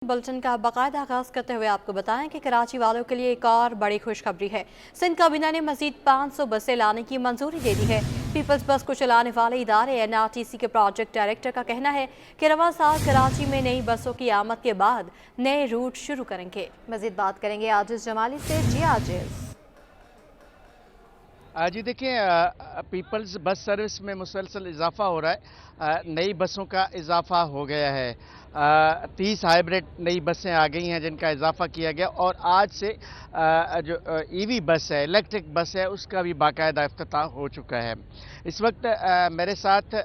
Bulletin का बाकायदा आगाज करते हुए आपको बताएं कि कराची वालों के लिए एक और बड़ी खुशखबरी है। सिंध काबीना ने मजीद 500 बसें लाने की मंजूरी दे दी है। पीपल्स बस को चलाने वाले इदारे NRTC के प्रोजेक्ट डायरेक्टर का कहना है कि रवां साल कराची में नई बसों की आमद के बाद नए रूट शुरू करेंगे। मजीद बात करेंगे आजिज जमाली से। जी आजिज। जी देखिए, पीपल्स बस सर्विस में मुसलसल इजाफा हो रहा है। नई बसों का इजाफा हो गया है। 30 हाइब्रिड नई बसें आ गई हैं जिनका इजाफा किया गया, और आज से जो EV बस है, इलेक्ट्रिक बस है, उसका भी बाकायदा इफ्तिताह हो चुका है। इस वक्त मेरे साथ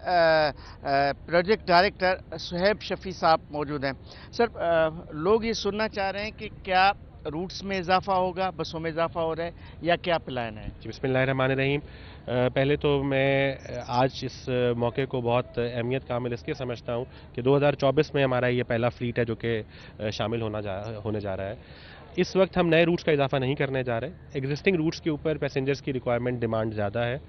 प्रोजेक्ट डायरेक्टर सुहेब शफी साहब मौजूद हैं। सर, लोग ये सुनना चाह रहे हैं कि क्या रूट्स में इजाफा होगा, बसों में इजाफा हो रहा है, या क्या प्लान है? जी, बिस्मिल्लाहिर्रहमानिर्रहीम। पहले तो मैं आज इस मौके को बहुत अहमियत कामिल इसलिए समझता हूँ कि 2024 में हमारा ये पहला फ्लीट है जो कि शामिल होने जा रहा है। इस वक्त हम नए रूट्स का इजाफा नहीं करने जा रहे। एग्जिस्टिंग रूट्स के ऊपर पैसेंजर्स की रिक्वायरमेंट डिमांड ज़्यादा है,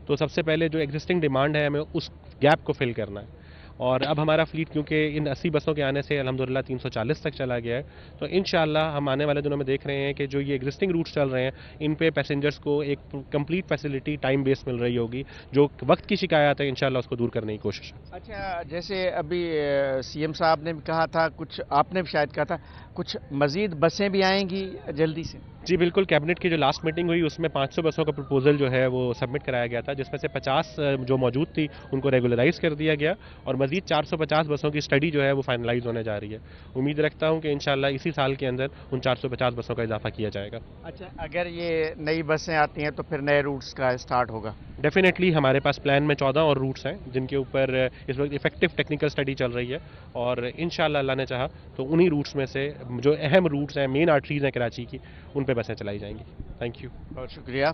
तो सबसे पहले जो एग्जिस्टिंग डिमांड है हमें उस गैप को फिल करना है। और अब हमारा फ्लीट क्योंकि इन 80 बसों के आने से अल्हम्दुलिल्लाह 340 तक चला गया है, तो इंशाअल्लाह हम आने वाले दिनों में देख रहे हैं कि जो ये एग्जिस्टिंग रूट्स चल रहे हैं इन पे पैसेंजर्स को एक कंप्लीट फैसिलिटी टाइम बेस मिल रही होगी। जो वक्त की शिकायत है इंशाअल्लाह उसको दूर करने की कोशिश है। अच्छा, जैसे अभी CM साहब ने भी कहा था, कुछ आपने भी शायद कहा था, कुछ मजीद बसें भी आएंगी जल्दी से? जी बिल्कुल, कैबिनेट की जो लास्ट मीटिंग हुई उसमें 500 बसों का प्रपोजल जो है वो सबमिट कराया गया था, जिसमें से 50 जो मौजूद थी उनको रेगुलराइज कर दिया गया, और मजीद 450 बसों की स्टडी जो है वो फाइनलाइज होने जा रही है। उम्मीद रखता हूँ कि इंशाल्लाह इसी साल के अंदर उन 450 बसों का इजाफा किया जाएगा। अच्छा, अगर ये नई बसें आती हैं तो फिर नए रूट्स का स्टार्ट होगा? डेफिनेटली हमारे पास प्लान में 14 और रूट्स हैं जिनके ऊपर इस वक्त इफेक्टिव टेक्निकल स्टडी चल रही है, और इंशाल्लाह अल्लाह ने चाहा तो उन्हीं रूट्स में से जो अहम रूट्स हैं, मेन आर्टरीज हैं कराची की, उन पे बसें चलाई जाएंगी। थैंक यू, बहुत शुक्रिया।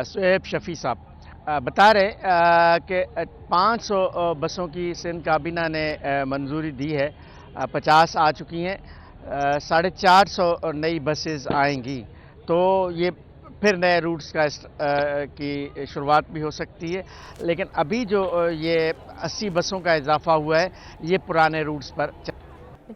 सुहेब शफी साहब बता रहे कि 500 बसों की सिंध काबीना ने मंजूरी दी है। 50 आ चुकी हैं, 450 नई बसेस आएंगी, तो ये फिर नए रूट्स की शुरुआत भी हो सकती है। लेकिन अभी जो ये 80 बसों का इजाफा हुआ है, ये पुराने रूट्स पर।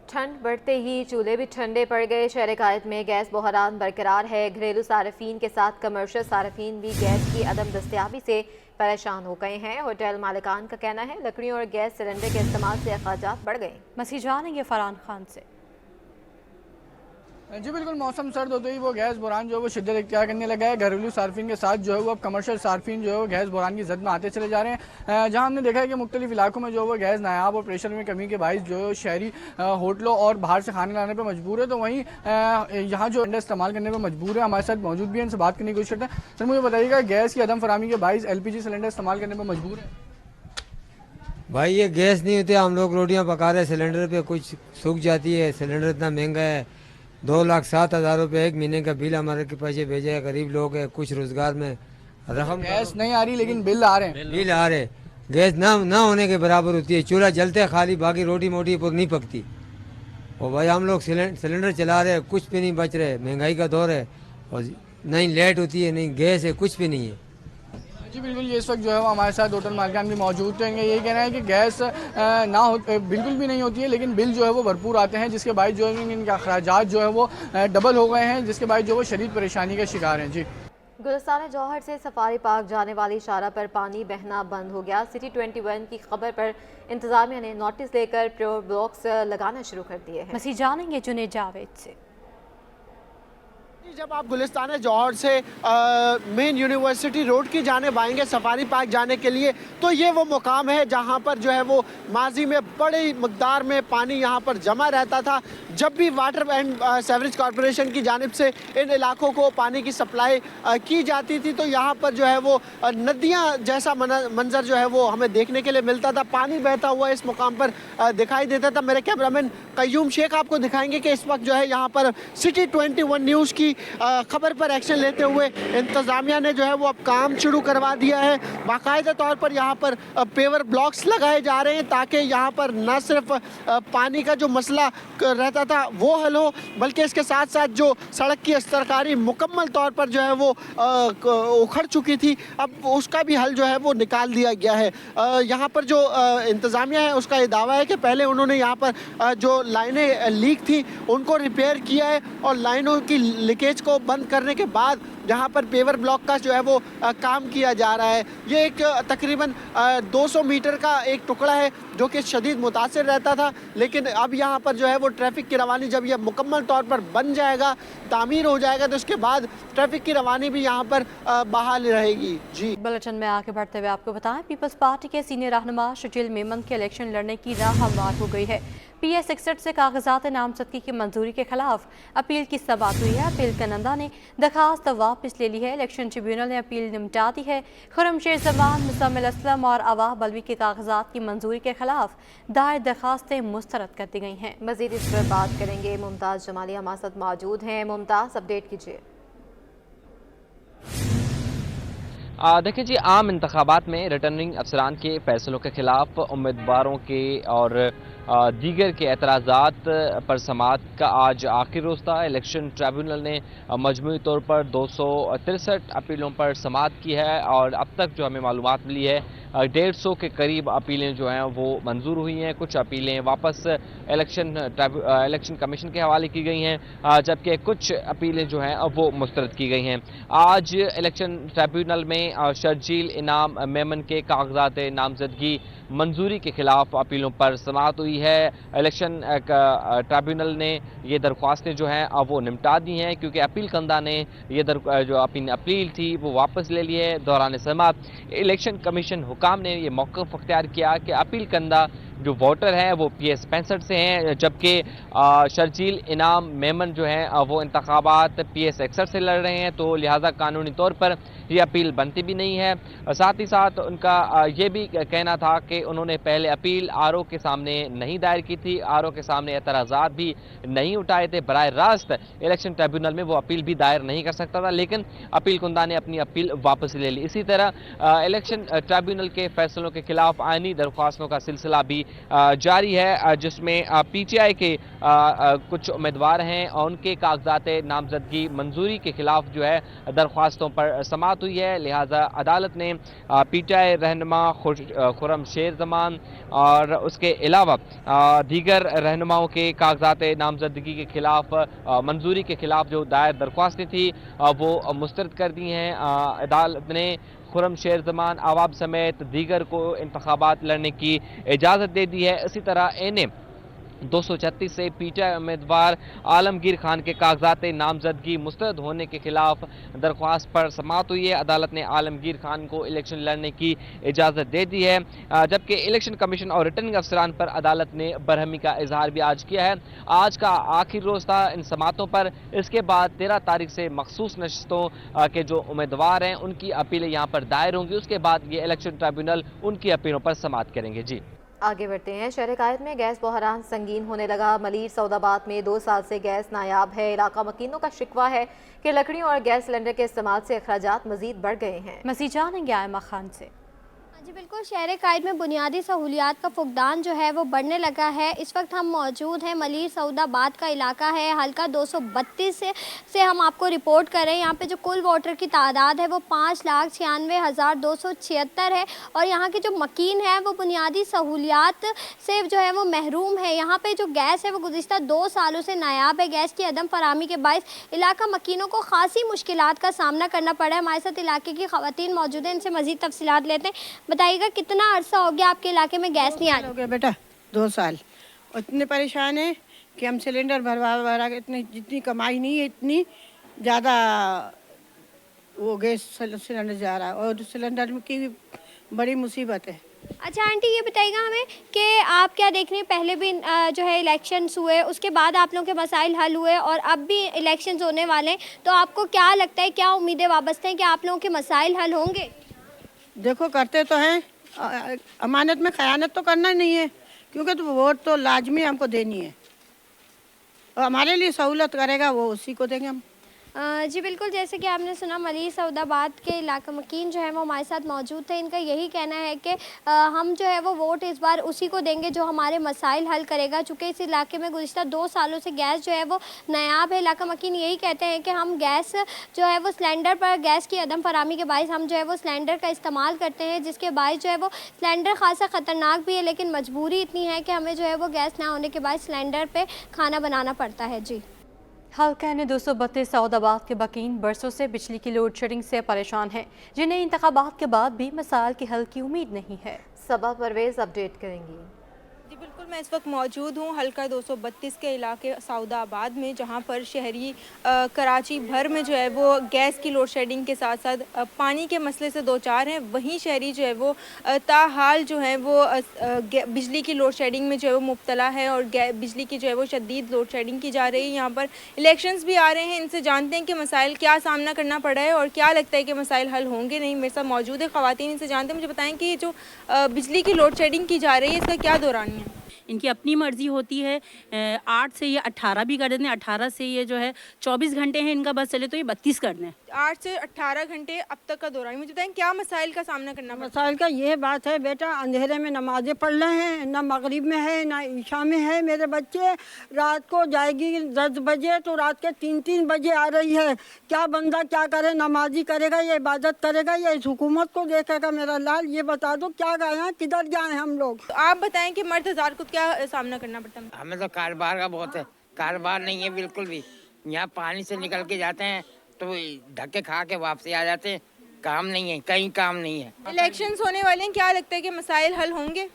ठंड बढ़ते ही चूल्हे भी ठंडे पड़ गए। शहर कायद में गैस बहरान बरकरार है। घरेलू सार्फिन के साथ कमर्शियल सार्फिन भी गैस की अदम दस्तयाबी से परेशान हो गए हैं। होटल मालिकान का कहना है लकड़ियों और गैस सिलेंडर के इस्तेमाल से अखराजात बढ़ गए। मसीह जानेंगे फरहान खान से। जी बिल्कुल, मौसम सर्द होते ही वो गैस बुरान जो है वो शिद्दत इख्तियार करने लगा है। घरेलू सार्फिन के साथ जो है वो अब कमर्शियल सार्फिन जो है वो गैस बुरान की जद में आते चले जा रहे हैं। जहां हमने देखा है कि मुख्तलिफ इलाकों में जो वो गैस नायाब और प्रेशर में कमी के बायस जो है शहरी होटलों और बाहर से खाने लाने पर मजबूर है, तो वहीं यहाँ जो सिलेंडर इस्तेमाल करने पर मजबूर है। हमारे साथ मौजूद भी हैं, इनसे बात करने की कोशिश करते हैं। सर, मुझे बताइएगा, गैस की अदम फरामी के बायस LPG सिलेंडर इस्तेमाल करने पर मजबूर है? भाई ये गैस नहीं होती, हम लोग रोटियां पका रहे सिलेंडर पे, कुछ सूख जाती है। सिलेंडर इतना महंगा है, 2,07,000 रुपये एक महीने का बिल हमारे के पैसे भेजे है। गरीब लोग है, कुछ रोजगार में रकम। गैस नहीं आ रही लेकिन बिल आ रहे हैं। बिल आ रहे, गैस ना होने के बराबर होती है। चूल्हा जलते खाली, बाकी रोटी मोटी पर नहीं पकती। और भाई हम लोग सिलेंडर चला रहे, कुछ भी नहीं बच रहे। महंगाई का दौर है, और नहीं लाइट होती है, नहीं गैस है, कुछ भी नहीं है। जी बिल्कुल, ये इस वक्त जो है वो हमारे साथ होटल मालिकान भी मौजूद हैं। यही कहना है कि गैस बिल्कुल भी नहीं होती है, लेकिन बिल जो है वो भरपूर आते हैं, जिसके बाद जो है इनके अखराजात जो है वो डबल हो गए हैं, जिसके बाद जो वो शदीद परेशानी का शिकार हैं। जी, गुलिस्तान जौहर से सफारी पार्क जाने वाली शारा पर पानी बहना बंद हो गया। सिटी 21 की खबर पर इंतजामिया ने नोटिस लेकर प्योर ब्लॉक्स लगाना शुरू कर दिए हैं। मसीह जानेंगे जुनेद जावेद से। जब आप गुलिस्तान जौहर से मेन यूनिवर्सिटी रोड की जानिब आएंगे सफारी पार्क जाने के लिए, तो ये वो मुकाम है जहाँ पर जो है वो माजी में बड़ी मकदार में पानी यहाँ पर जमा रहता था। जब भी वाटर एंड सेवरेज कॉरपोरेशन की जानिब से इन इलाकों को पानी की सप्लाई की जाती थी, तो यहाँ पर जो है वो नदियाँ जैसा मंजर जो है वो हमें देखने के लिए मिलता था। पानी बहता हुआ इस मुकाम पर दिखाई देता था। मेरे कैमरामैन कयूम शेख आपको दिखाएंगे कि इस वक्त जो है यहाँ पर सिटी 21 न्यूज़ की खबर पर एक्शन लेते हुए इंतज़ामिया ने जो है वो अब काम शुरू करवा दिया है। बाकायदा तौर पर यहाँ पर पेवर ब्लॉक्स लगाए जा रहे हैं ताकि यहाँ पर न सिर्फ पानी का जो मसला रहता था वो हल हो, बल्कि इसके साथ साथ जो सड़क की सरकारी मुकम्मल तौर पर जो है वो उखड़ चुकी थी, अब उसका भी हल जो है वो निकाल दिया गया है। यहाँ पर जो इंतज़ामिया है उसका ये दावा है कि पहले उन्होंने यहाँ पर जो लाइनें लीक थी उनको रिपेयर किया है और लाइनों की लीकेज को बंद करने के बाद जहाँ पर पेवर ब्लॉक का जो है वो काम किया जा रहा है। ये एक तकरीबन 200 मीटर का एक टुकड़ा है जो कि शदीद मुतासिर रहता था, लेकिन अब यहाँ पर जो है वो ट्रैफिक की रवानी जब यह मुकम्मल तौर पर बन जाएगा, तामीर हो जाएगा, तो उसके बाद ट्रैफिक की रवानी भी यहाँ पर बहाल रहेगी। जी, बुलेटिन में आगे बढ़ते हुए आपको बताएं, पीपल्स पार्टी के सीनियर रहनुमा शजील मेमन के इलेक्शन लड़ने की राह हमवार हो गई है। PS 61 से कागजात नामजदगी की मंजूरी के खिलाफ अपील की समाअत हुई है। अपील करनंदा ने दरखास्त वापस ले ली है। इलेक्शन ट्रिब्यूनल ने अपील निपटा दी है। खुरमशेर जमान, मुजम्मिल असलम और अवाह बलवी के कागजात की मंजूरी के खिलाफ दायर दरखास्तें मुस्तरद कर दी गई हैं। मजीद इस पर बात करेंगे, मुमताज़ जमाली हमारे साथ मौजूद हैं। मुमताज़, अपडेट कीजिए। देखिए जी, आम इंतखाबात में रिटर्निंग अफसरान के फैसलों के खिलाफ उम्मीदवारों के और दीगर के एतराज़ात पर समाअत का आज आखिरी रोज़ था। इलेक्शन ट्रिब्यूनल ने मजमूई तौर पर 263 अपीलों पर समाअत की है और अब तक जो हमें मालूमात मिली है 150 के करीब अपीलें जो हैं वो मंजूर हुई हैं। कुछ अपीलें वापस इलेक्शन कमीशन के हवाले की गई हैं, जबकि कुछ अपीलें जो हैं वो मुस्तरद की गई हैं। आज इलेक्शन ट्रिब्यूनल में शर्जील इनाम मेमन के कागजात नामजदगी मंजूरी के खिलाफ अपीलों पर समाअत हुई है। इलेक्शन ट्रिब्यूनल ने ये दरख्वास्तें जो हैं वो निपटा दी हैं, क्योंकि अपील कंदा ने ये जो अपनी अपील थी वो वापस ले ली है। दौरान समाअत इलेक्शन कमीशन हुकाम ने ये मौक़िफ़ अख्तियार किया कि अपील कंदा जो वोटर हैं वो PS 65 से हैं, जबकि शर्जील इनाम मेमन जो हैं वो इंतखाबात PS 61 से लड़ रहे हैं, तो लिहाजा कानूनी तौर पर ये अपील बनती भी नहीं है। साथ ही साथ उनका ये भी कहना था कि उन्होंने पहले अपील RO के सामने नहीं दायर की थी, RO के सामने एतराज़ात भी नहीं उठाए थे, बराह रास्त इलेक्शन ट्रिब्यूनल में वो अपील भी दायर नहीं कर सकता था, लेकिन अपील कुंदा ने अपनी अपील वापस ले ली। इसी तरह इलेक्शन ट्रिब्यूनल के फैसलों के खिलाफ आईनी दरख्वास्तों का सिलसिला भी जारी है, जिसमें PTI के कुछ उम्मीदवार हैं और उनके कागजात नामजदगी मंजूरी के खिलाफ जो है दरख्वास्तों पर समाअत हुई है। लिहाजा अदालत ने PTI रहनुमा खुरमशेर जमान और उसके अलावा दीगर रहनुमाओं के कागजात नामजदगी के खिलाफ मंजूरी के खिलाफ जो दायर दरख्वास्तें थी वो मुस्तरद कर दी हैं। अदालत ने खुरमशेर जमान, अवाब समेत दीगर को इंतखाबात लड़ने की इजाज़त दे दी है। इसी तरह NA 236 से PTI उम्मीदवार आलमगीर खान के कागजात नामजदगी मुस्तरद होने के खिलाफ दरख्वास्त पर समाअत हुई है। अदालत ने आलमगीर खान को इलेक्शन लड़ने की इजाज़त दे दी है, जबकि इलेक्शन कमीशन और रिटर्निंग अफसरान पर अदालत ने बरहमी का इजहार भी आज किया है। आज का आखिरी रोज़ था इन समाअतों पर। इसके बाद 13 तारीख से मखसूस नशस्तों के जो उम्मीदवार हैं उनकी अपीलें यहाँ पर दायर होंगी। उसके बाद ये इलेक्शन ट्रिब्यूनल उनकी अपीलों पर समाअत करेंगे। जी, आगे बढ़ते हैं। शहर कायद में गैस बहरान संगीन होने लगा। मलीर सौदाबाद में 2 साल से गैस नायाब है। इलाका मकीनों का शिकवा है कि लकड़ियों और गैस सिलेंडर के इस्तेमाल से अखराजात मजीद बढ़ गए हैं। मसीह जानेंगे आयमा खान से। जी बिल्कुल, शहर कायद में बुनियादी सहूलियात का फुकदान जो है वो बढ़ने लगा है। इस वक्त हम मौजूद हैं मलीर सऊदाबाद का इलाका है, हल्का 232 से हम आपको रिपोर्ट कर रहे हैं। यहाँ पे जो कुल वोटर की तादाद है वो 5,96,276 है और यहाँ के जो मकीन है वो बुनियादी सहूलियात से जो है वो महरूम है। यहाँ पे जो गैस है वो गुज़िश्ता 2 सालों से नायाब है। गैस की अदम फराहमी के बायस इलाका मकीनों को खासी मुश्किलात का सामना करना पड़ा है। हमारे साथ इलाके की ख़वातीन मौजूद हैं, इनसे मज़ीद तफसीलात लेते हैं। बताइएगा कितना अरसा हो गया आपके इलाके में गैस नहीं आ रही? हो गया बेटा 2 साल। और इतने परेशान हैं कि हम सिलेंडर भरवा के इतनी जितनी कमाई नहीं है इतनी ज़्यादा वो गैस सिलेंडर जा रहा है और सिलेंडर की भी बड़ी मुसीबत है। अच्छा आंटी, ये बताइएगा हमें कि आप क्या देख रहे हैं, पहले भी जो है इलेक्शंस हुए, उसके बाद आप लोगों के मसाइल हल हुए और अब भी इलेक्शंस होने वाले हैं, तो आपको क्या लगता है, क्या उम्मीदें वाबस्ते हैं कि आप लोगों के मसाइल हल होंगे? देखो करते तो हैं, अमानत में खयानत तो करना नहीं है, क्योंकि तो वोट तो लाजमी हमको देनी है और हमारे लिए सहूलत करेगा वो उसी को देंगे हम। जी बिल्कुल, जैसे कि आपने सुना मलिक सऊदाबाद के इलाका मकीन जो है वो हमारे साथ मौजूद थे। इनका यही कहना है कि हम जो है वो वोट इस बार उसी को देंगे जो हमारे मसाइल हल करेगा। चूँकि इस इलाके में गुज़िश्ता 2 सालों से गैस जो है वो नायाब है। इलाका मकीन यही कहते हैं कि हम गैस जो है वो सिलेंडर पर गैस की अदम फरामी के बायस हम जो है वो सिलेंडर का इस्तेमाल करते हैं, जिसके बायस जो है वो सिलेंडर खासा ख़तरनाक भी है, लेकिन मजबूरी इतनी है कि हमें जो है वो गैस ना होने के बाद सिलेंडर पर खाना बनाना पड़ता है। जी हल्का ने 232 सऊदाबाद के बकीन बरसों से बिजली की लोड शेडिंग से परेशान हैं, जिन्हें इंतखाबात के बाद भी मसाइल के हल की उम्मीद नहीं है। सबा परवेज अपडेट करेंगी। जी बिल्कुल, मैं इस वक्त मौजूद हूँ हल्का 232 के इलाके सऊदाबाद में, जहाँ पर शहरी कराची भर में जो है वो गैस की लोड शेडिंग के साथ साथ पानी के मसले से दो चार हैं। वहीं शहरी जो है वो ताहाल जो है वो बिजली की लोड शेडिंग में जो है वो मुब्तला है और बिजली की जो है वो शदीद लोड शेडिंग की जा रही है। यहाँ पर इलेक्शंस भी आ रहे हैं, इनसे जानते हैं कि मसाइल क्या सामना करना पड़ा है और क्या लगता है कि मसाइल हल होंगे नहीं। मेरे साथ मौजूद है ख़वातीन, इनसे जानते हैं। मुझे बताएं कि जो बिजली की लोड शेडिंग की जा रही है इसका क्या दौरान है? इनकी अपनी मर्ज़ी होती है। 8 से ये 18 भी कर देते हैं, 18 से ये जो है 24 घंटे हैं इनका बस चले तो ये 32 कर दें। 8 से 18 घंटे अब तक का दौरान। मुझे बताएं क्या मसाइल का सामना करना पड़ता है? मसाइल का ये बात है बेटा, अंधेरे में नमाज़ें पढ़ रहे हैं, ना मगरिब में है ना ईशा में है। मेरे बच्चे रात को जाएगी 10 बजे तो रात के 3-3 बजे आ रही है। क्या बंदा क्या करे, नमाजी करेगा या इबादत करेगा या इस हुकूमत को देखेगा? मेरा लाल ये बता दो क्या गए, किधर जाएँ हम लोग? तो आप बताएं कि मर्द हज़ार को क्या सामना करना पड़ता है? हमें तो कारोबार का बहुत है, कारोबार नहीं है बिल्कुल भी। यहाँ पानी से निकल के जाते हैं तो धक्के खा के वापसी आ जाते हैं, काम नहीं है, कहीं काम नहीं है। इलेक्शंस होने वाले हैं, क्या लगता है कि मसाइल हल होंगे?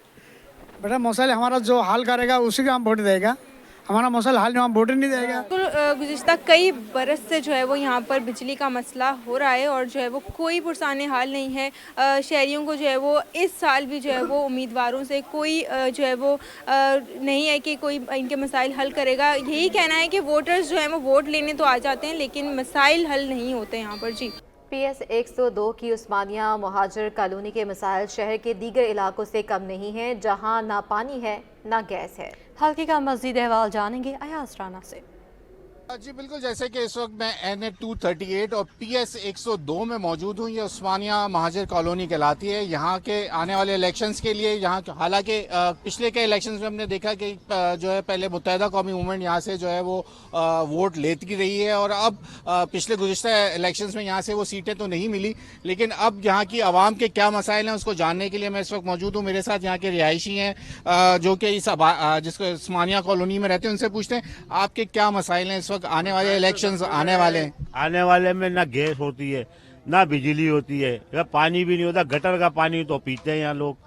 बेटा मसाइल हमारा जो हल करेगा उसी का हम वोट देगा, हमारा मसाइल हल हम वोट नहीं देगा। तो गुज़िश्ता कई बरस से जो है वो यहाँ पर बिजली का मसला हो रहा है और जो है वो कोई पुरसाने हाल नहीं है। शहरियों को जो है वो इस साल भी जो है वो उम्मीदवारों से कोई जो है वो नहीं है कि कोई इनके मसाइल हल करेगा। यही कहना है कि वोटर्स जो है वो वोट लेने तो आ जाते हैं लेकिन मसाइल हल नहीं होते यहाँ पर। जी PS 102 की उस्मानिया महाजर कॉलोनी के मसाइल शहर के दीगर इलाकों से कम नहीं हैं, जहां ना पानी है ना गैस है। हल्के का मज़ीद अहवाल जानेंगे अयाज राना से। जी बिल्कुल, जैसे कि इस वक्त मैं NA 238 और PS 102 में मौजूद हूँ। ये उस्मानिया महाजर कॉलोनी कहलाती है। यहाँ के आने वाले इलेक्शंस के लिए यहाँ हालांकि पिछले के इलेक्शंस में हमने देखा कि जो है पहले मुत्तहिदा कौमी मूवमेंट यहाँ से जो है वो वोट लेती रही है और अब पिछले गुज़िश्ता इलेक्शंस में यहाँ से वो सीटें तो नहीं मिली, लेकिन अब यहाँ की आवाम के क्या मसाइल हैं उसको जानने के लिए मैं इस वक्त मौजूद हूँ। मेरे साथ यहाँ के रिहायशी हैं जो कि इस जिसको उस्मानिया कॉलोनी में रहते हैं, उनसे पूछते हैं आपके क्या मसाइल हैं इस वक्त आने वाले इलेक्शंस आने वाले में ना गैस होती है ना बिजली होती है, या पानी भी नहीं होता। गटर का पानी तो पीते हैं यहाँ लोग,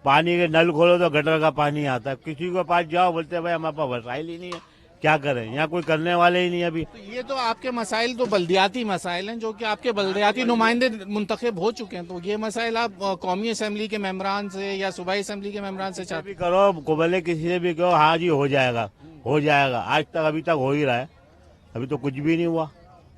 पानी के नल खोलो तो गटर का पानी आता है। किसी के पास जाओ बोलते हैं भाई हमारे पास वसाइल ही नहीं है, क्या करें, यहाँ कोई करने वाले ही नहीं अभी। तो ये तो आपके मसाइल तो बल्दियाती मसाइल हैं जो कि आपके बल्दियाती नुमाइंदे मुंतखब हो चुके हैं, तो ये मसाइल आप कौमी असम्बली के मेम्बरान से या सूबाई असम्बली के मेम्बरान से चाहते करो को भले किसी से भी कहो हाँ जी हो जाएगा हो जाएगा। आज तक अभी तक हो ही रहा है, अभी तो कुछ भी नहीं हुआ,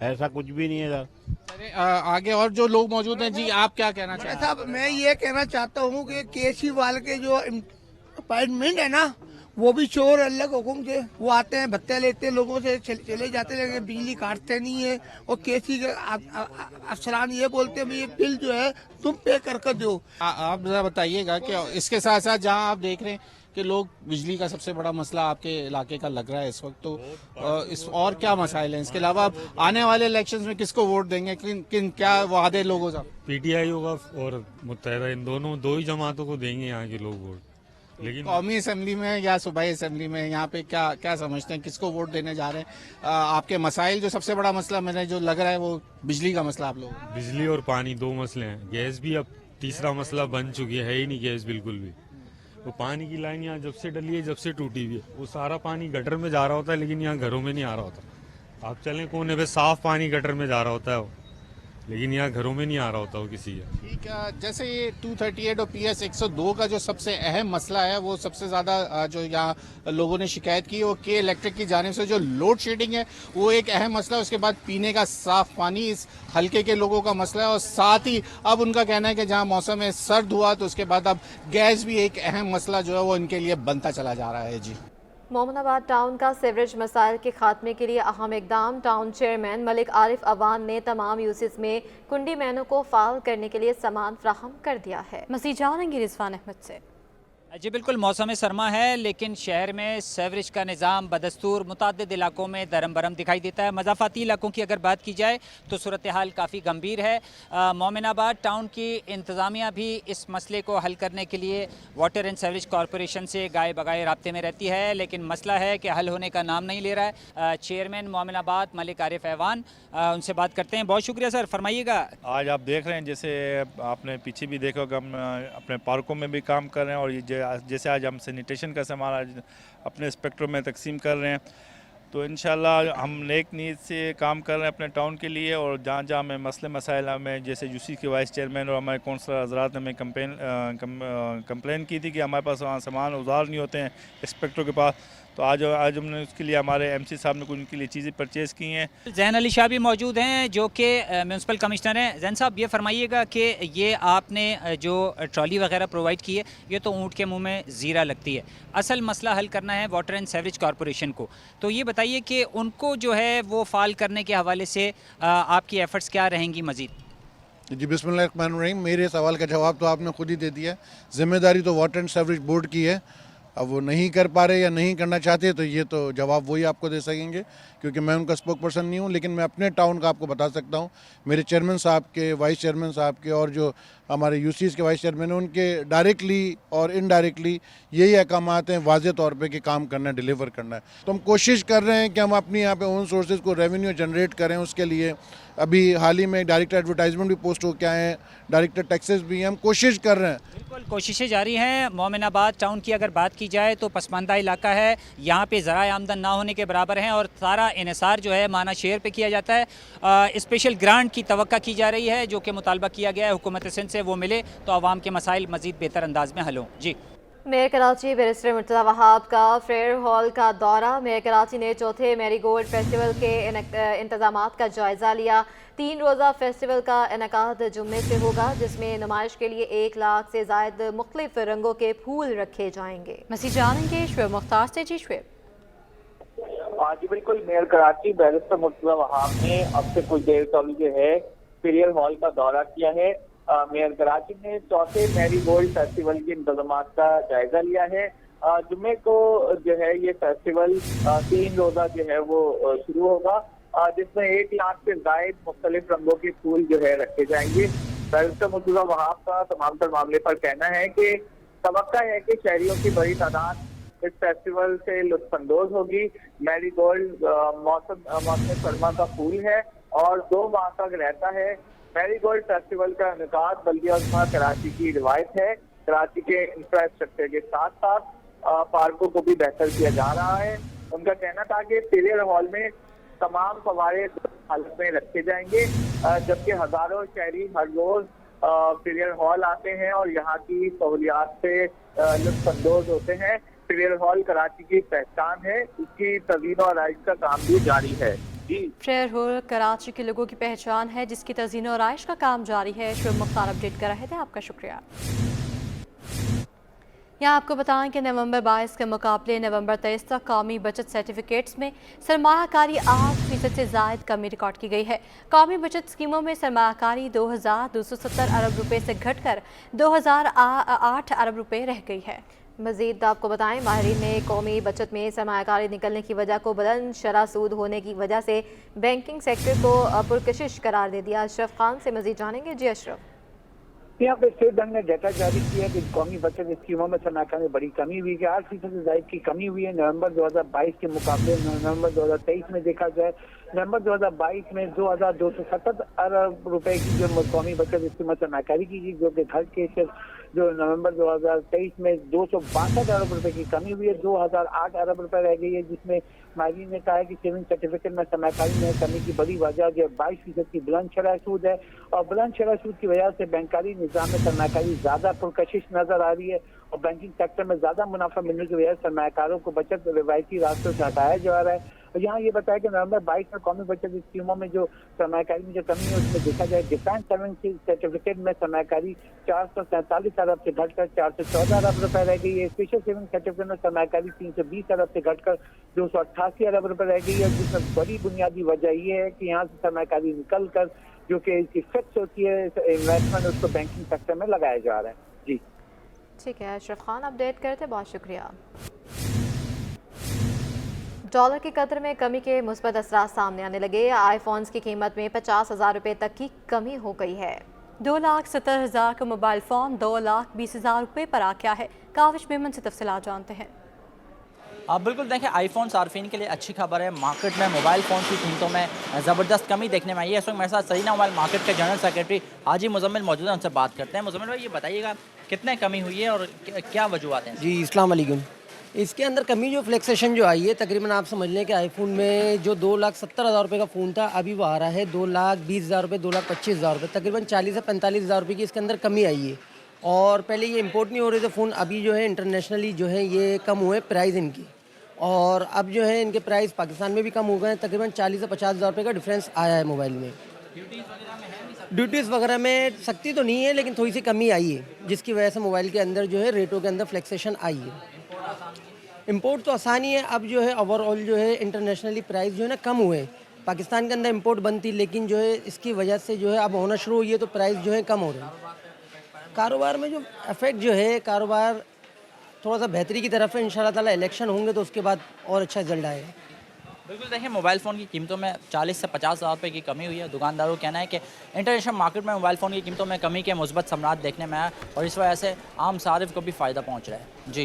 ऐसा कुछ भी नहीं है सर। आगे और जो लोग मौजूद हैं, जी आप क्या कहना चाहते हैं? साहब मैं ये कहना चाहता हूँ कि केजरीवाल के जो अपॉइंटमेंट है ना वो भी चोर अलग हुकुम से वो आते हैं, भत्ते लेते हैं लोगों से, चले जाते हैं, लेकिन बिजली काटते नहीं है। और केसी के अफसरान ये बोलते हैं ये बिल जो है तुम पे करके दो। आप जरा बताइएगा कि इसके साथ साथ जहाँ आप देख रहे हैं कि लोग बिजली का सबसे बड़ा मसला आपके इलाके का लग रहा है इस वक्त, तो इस और क्या मसाइल हैं? इसके अलावा आप आने वाले इलेक्शंस में किसको वोट देंगे, किन क्या वादे लोगों से? PTI होगा और मुत्तहिदा, इन दोनों दो ही जमातों को देंगे यहाँ के लोग वोट। लेकिन कौमी असम्बली में या सूबाई असम्बली में यहाँ पे क्या समझते हैं, किसको वोट देने जा रहे हैं? आपके मसाइल जो सबसे बड़ा मसला मैंने जो लग रहा है वो बिजली का मसला आप लोग। बिजली और पानी दो मसले हैं, गैस भी अब तीसरा मसला बन चुकी है ही नहीं गैस बिल्कुल भी। वो पानी की लाइन यहाँ जब से डली है, जब से टूटी हुई है, वो सारा पानी गटर में जा रहा होता है लेकिन यहाँ घरों में नहीं आ रहा होता। आप चलें कोने पे साफ पानी गटर में जा रहा होता है वो, लेकिन यहाँ घरों में नहीं आ रहा होता वो किसी का। ठीक है, जैसे ये 238 और PS 102 का जो सबसे अहम मसला है वो सबसे ज़्यादा जो यहाँ लोगों ने शिकायत की वो के इलेक्ट्रिक की जानिब से जो लोड शेडिंग है वो एक अहम मसला है। उसके बाद पीने का साफ पानी इस हल्के के लोगों का मसला है और साथ ही अब उनका कहना है कि जहाँ मौसम में सर्द हुआ तो उसके बाद अब गैस भी एक अहम मसला जो है वो इनके लिए बनता चला जा रहा है। जी मोमिनाबाद टाउन का सीवरेज मसाइल के खात्मे के लिए अहम इकदाम। टाउन चेयरमैन मलिक आरिफ अवान ने तमाम यूसिस में कुंडी मैनों को फाल करने के लिए सामान फ्राहम कर दिया है। मज़ीद जानेंगे रिजवान अहमद से। जी बिल्कुल, मौसम सरमा है लेकिन शहर में सेवरेज का निज़ाम बदस्तूर मुतअद्दिद इलाकों में दरम बरम दिखाई देता है। मज़ाफ़ाती इलाकों की अगर बात की जाए तो सूरत हाल काफ़ी गंभीर है। मोमिनाबाद टाउन की इंतज़ामिया भी इस मसले को हल करने के लिए वाटर एंड सेवरेज कॉरपोरेशन से गाए बगाए राब्ते में रहती है, लेकिन मसला है कि हल होने का नाम नहीं ले रहा है। चेयरमैन मोमिनाबाद मलिक आरिफ अवान, उनसे बात करते हैं। बहुत शुक्रिया सर, फरमाइएगा। आज आप देख रहे हैं, जैसे आपने पीछे भी देखा होगा, हम अपने पार्कों में भी काम कर रहे हैं और जैसे आज हम सैनिटेशन का सामान अपने स्पेक्ट्रम में तकसीम कर रहे हैं, तो इंशाल्लाह हम नेक नीयत से काम कर रहे हैं अपने टाउन के लिए। और जहाँ जहाँ हमें मसले मसाइल में, जैसे यूसी के वाइस चेयरमैन और हमारे कौंसलर हजरात ने हमें कंप्लेन की थी कि हमारे पास वहाँ सामान उधार नहीं होते हैं इंस्पेक्टरों के पास, तो आज हमने उसके लिए हमारे एमसी साहब ने कुछ उनके लिए चीज़ें परचेज़ की हैं। जैन अली शाह भी मौजूद हैं जो कि म्यूनसिपल कमिश्नर हैं। जैन साहब, ये फरमाइएगा कि ये आपने जो ट्रॉली वगैरह प्रोवाइड की है, ये तो ऊँट के मुंह में ज़ीरा लगती है। असल मसला हल करना है वाटर एंड सेवरेज कॉरपोरेशन को, तो ये बताइए कि उनको जो है वो फाल करने के हवाले से आपकी एफ़र्ट्स क्या रहेंगी मज़ीद? जी बिस्मिल्लाहिर्रहमानिर्रहीम। मेरे सवाल का जवाब तो आपने खुद ही दे दिया। जिम्मेदारी तो वाटर एंड सेवरेज बोर्ड की है। अब वो नहीं कर पा रहे या नहीं करना चाहते तो ये तो जवाब वही आपको दे सकेंगे, क्योंकि मैं उनका स्पोक पर्सन नहीं हूँ। लेकिन मैं अपने टाउन का आपको बता सकता हूँ, मेरे चेयरमैन साहब के, वाइस चेयरमैन साहब के और जो हमारे यूसीज़ के वाइस चेयरमैन हैं, उनके डायरेक्टली और इनडायरेक्टली यही अहकाम हैं वाज़े तौर पे कि काम करना है, डिलीवर करना है। तो हम कोशिश कर रहे हैं कि हम अपनी यहाँ पे ओन सोर्सेज को रेवेन्यू जनरेट करें। उसके लिए अभी हाल ही में डायरेक्टर एडवर्टाइजमेंट भी पोस्ट होकर आए हैं, डायरेक्टर टैक्सेस भी हैं। हम कोशिश कर रहे हैं, बिल्कुल कोशिशें जारी हैं। मोमिनाबाद टाउन की अगर बात की जाए तो पसमानदा इलाका है, यहाँ पे ज़राए आमदन ना होने के बराबर हैं और सारा इन्हिसार जो है माना शेयर पे किया जाता है। स्पेशल ग्रांट की तवक्का की जा रही है, जो कि मुतालबा किया गया है हुकूमत सिंध से, वो मिले तो आवाम के मसाइल मज़ीद बेहतर अंदाज में हल हों। जी। मेयर कराची बैरिस्टर मुर्तज़ा वहाब का फेयर हॉल का दौरा। मेयर कराची ने चौथे मैरी गोल्ड फेस्टिवल के इंतजामात का जायजा लिया। 3 रोज़ा फेस्टिवल का इनेकाद जुम्मे से होगा, जिसमें नुमाइश के लिए 1 लाख से ज़ायद मुख्तलिफ रंगों के फूल रखे जाएंगे। मसीह जानेंगे शुएब मुख्तार से। जी शुएब। जी बिल्कुल, मेयर कराची बैरिस्टर मुर्तज़ा वहाब ने अब से कुछ देर पहले जो है फेयर हॉल का दौरा किया है। मेयर कराची ने चौथे मैरी गोल्ड फेस्टिवल के इंतजामात का जायजा लिया है। जुम्मे को जो है ये फेस्टिवल 3 रोजा जो है वो शुरू होगा, जिसमें 1 लाख से ज्यादा मुख्तलिफ रंगों के फूल जो है रखे जाएंगे। बैरिस्टर मुर्तज़ा वहाब का तमाम तर मामले पर कहना है कि तवक्का है कि शहरियों की बड़ी तादाद इस फेस्टिवल से लुत्फानंदोज होगी। मैरी गोल्ड मौसम सरमा का फूल है और 2 माह तक रहता है। मैरी गोल्ड फेस्टिवल का इनेकाद बल्दिया उस्मा कराची की रिवायत है। कराची के इंफ्रास्ट्रक्चर के साथ साथ पार्कों को भी बेहतर किया जा रहा है। उनका कहना था कि फेयर हॉल में तमाम फवारे हालत में रखे जाएंगे, जबकि हजारों शहरी हर रोज फेयर हॉल आते हैं और यहाँ की सहूलियात से लुत्फानंदोज होते हैं। फेयर हॉल कराची की पहचान है, इसकी तज़ीन और आराइश का काम भी जारी है। फेयर हॉल कराची के लोगों की पहचान है, जिसकी तज़ीन और आराइश का काम जारी है। शुएब मुख्तार अपडेट कर रहे थे, आपका शुक्रिया। यहाँ आपको बताएं कि नवंबर 22 के मुकाबले नवंबर 23 तक कौमी बचत सर्टिफिकेट्स में सरमायाकारी 8% से ज़ायद कमी रिकॉर्ड की गई है। कौमी बचत स्कीमों में सरमायाकारी 2270 अरब रुपये से घटकर 2008 अरब रुपये रह गई है। मज़ीद आपको बताएं, माहिरीन ने कौमी बचत में सरमायाकारी निकलने की वजह को बुलंद शरह सूद होने की वजह से बैंकिंग सेक्टर को पुरकशिश करार दे दिया। अशरफ खान से मज़ीद जानेंगे। जी अशरफ। यहाँ पे स्टेट बैंक ने डाटा जारी किया है कि कौमी बचत स्कीमों में सरमायाकारी में बड़ी कमी हुई है। 8% से ज़ायद की कमी हुई है नवंबर 2022 के मुकाबले। नवंबर 2023 में देखा जाए, नवंबर 2022 में 2270 अरब रुपए की जो कौमी बचत स्कीम में सरमायाकारी की गई, जो कि घट के जो नवंबर 2023 में 262 अरब रुपए की कमी हुई है, 2008 अरब रुपए रह गई है। जिसमें माहिरीन ने कहा है कि सेविंग सर्टिफिकेट में सरमायाकारी में कमी की बड़ी वजह जो 22% की बुलंद शरह सूद है और बुलंद शरह सूद की वजह से बैंकारी निज़ाम में सरमायाकारी ज़्यादा पुरकशिश नजर आ रही है और बैंकिंग सेक्टर में ज़्यादा मुनाफा मिलने की वजह से सरमायाकारों को बचत रिवायती रास्तों से हटाया जा रहा है। और यहाँ ये बताया कि नवंबर 22 में कौमी बचत स्कीमों में जो सरमाकारी में जो कमी है उसमें देखा जाए डिफेंस सर्विस सर्टिफिकेट में सरमाकारी 447 अरब से घटकर 414 अरब रुपए रह गई है। स्पेशल सेविंग सर्टिफिकेट में सरमाकारी 320 अरब से घटकर 288 अरब रुपए रह गई है, जिसमें बड़ी बुनियादी वजह ये है कि यहाँ से सरमाकारी निकल कर जो कि इसकी फिक्स होती है इन्वेस्टमेंट उसको बैंकिंग सेक्टर में लगाया जा रहा है। जी ठीक है, अशरफ खान अपडेट करते, बहुत शुक्रिया। डॉलर की कदर में कमी के मुस्बत असरात सामने आने लगे। आईफोन्स की कीमत में 50,000 रुपये तक की कमी हो गई है। 2,70,000 का मोबाइल फ़ोन 2,20,000 रुपये पर आ गया है। काविश बेमन से तफसीलात जानते हैं। आप बिल्कुल देखें, आईफोन सार्फिन के लिए अच्छी खबर है। मार्केट में मोबाइल फ़ोन की कीमतों में ज़बरदस्त कमी देखने में आई है। इस वक्त मेरे साथ सरीना मोबाइल मार्केट के जनरल सेक्रेटरी हाजी मुजम्मिल मौजूद हैं, उनसे बात करते हैं। मुजम्मिल भाई, ये बताइएगा कितने कमी हुई है और क्या वजूहत हैं? जी अस्सलाम वालेकुम। इसके अंदर कमी जो फ्लेक्सेशन जो आई है, तकरीबन आप समझ लें कि आईफोन में जो 2,70,000 रुपये का फ़ोन था अभी वो आ रहा है 2,20,000 रुपये, 2,25,000 रुपये, तकरीबन 40 से 45,000 रुपये की इसके अंदर कमी आई है। और पहले ये इंपोर्ट नहीं हो रहे थे फ़ोन, अभी जो है इंटरनेशनली जो है ये कम हुए प्राइस इनकी, और अब जो है इनके प्राइस पाकिस्तान में भी कम हो गए हैं। तकरीबन 40 से 50,000 रुपये का डिफरेंस आया है मोबाइल में। ड्यूटीज़ वगैरह में सख्ती तो नहीं है, लेकिन थोड़ी सी कमी आई है, जिसकी वजह से मोबाइल के अंदर जो है रेटों के अंदर फ्लेक्सेशन आई है। इंपोर्ट तो आसानी है, अब जो है ओवरऑल जो है इंटरनेशनली प्राइस जो है ना कम हुए। पाकिस्तान के अंदर इंपोर्ट बंद थी, लेकिन जो है इसकी वजह से जो है अब होना शुरू हुई है, तो प्राइस जो है कम हो रहे हैं। कारोबार में जो इफेक्ट जो है, कारोबार थोड़ा सा बेहतरी की तरफ है। इंशाल्लाह ताला इलेक्शन होंगे तो उसके बाद और अच्छा रिजल्ट आएगा। बिल्कुल देखें, मोबाइल फ़ोन की कीमतों में 40 से 50,000 रुपये की कमी हुई है। दुकानदारों का कहना है कि इंटरनेशनल मार्केट में मोबाइल फ़ोन की कीमतों में कमी के मुस्बत समरात देखने में आया, और इस वजह से आम सारिफ को भी फ़ायदा पहुँच रहा है। जी